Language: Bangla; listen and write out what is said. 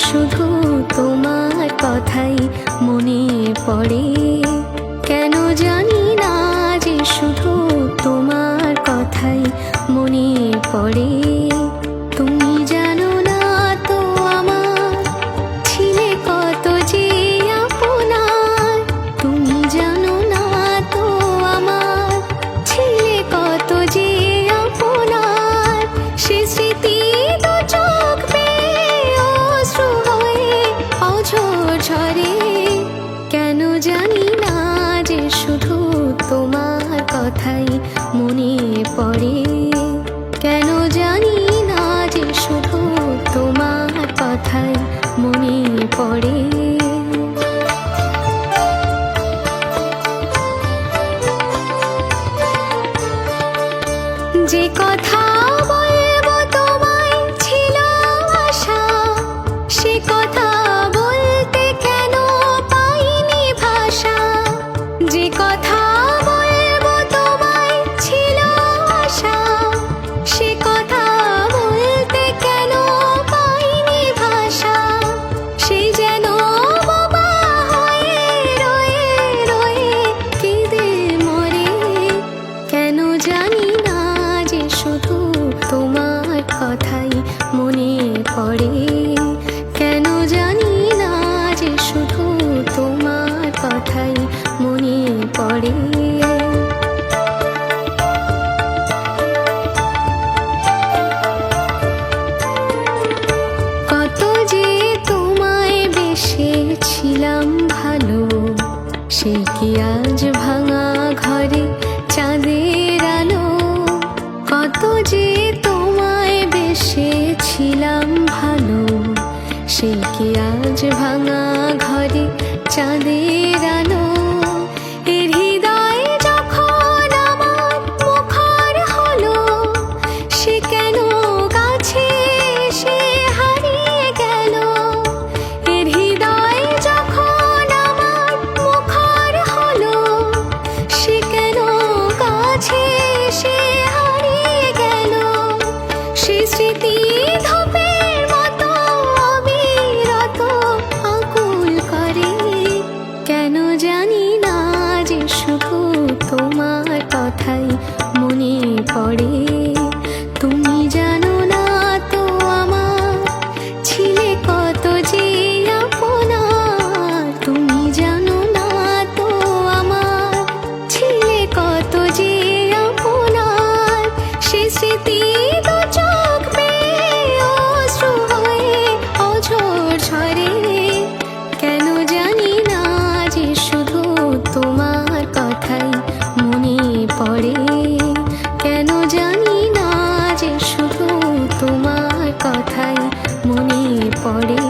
শুধু তোমার কথাই মনে পড়ে। কেন জানি না যে শুধু তোমার কথাই মনে পড়ে। তুমি জানো না তো আমার ছিলে কত যে আপনার। তুমি জানো না তো আমার ছিলে কত যে আপনার। সে স্মৃতি তো চোখ বেয়ে অশ্রু হয়ে অঝোর ঝরে। কেন জানি না যে শুধু তোমার কথাই মনে পড়ে। কেন জানি না যে শুধু তোমার কথাই মনে পড়ে। যে কথা বলবো তোমায় ছিল আশা, সে কথা বলতে কেন পাইনি ভাষা। যে কথা বলবো তোমায় ছিল আশা, সে কথা বলতে কেন পাইনি ভাষা। সে যেন বোবা হয়ে রয়ে রয়ে কেঁদে মরে। কেন জানি না যে শুধু তোমার কথাই মনে পড়ে। কেন জানি না যে শুধু তোমার কথাই মনে পড়ে। কত যে তোমায় বেসেছিলাম ভালো, সে কি আজ ভাঙা ঘরে চাঁদের আলো। কত যে তোমায় বেসেছিলাম ভালো, সে কি আজ ভাঙা ঘরে চাঁদের আলো। এর হৃদয় যখন আমার মুখর হলো, সে কেন কাছে এসে হারিয়ে গেল। এর হৃদয় যখন আমার মুখর হলো, সে কেন কাছে এসে হারিয়ে গেল। সে স্মৃতি ধূপের মতো অবিরত আকুল করে। কেন জানি না যে শুধু তোমার কথাই মনে পড়ে। তুমি জানো না তো আমার ছিলে কত যে আপনার। তুমি জানো না তো আমার ছিলে কত যে আপনার। সে স্মৃতি তো চোখ বেয়ে অশ্রু হয়ে অঝোর ঝরে। কেন জানি না যে শুধু তোমার কথাই মনে পড়ে। কেন জানি না যে শুধু তোমার কথাই মনে পড়ে।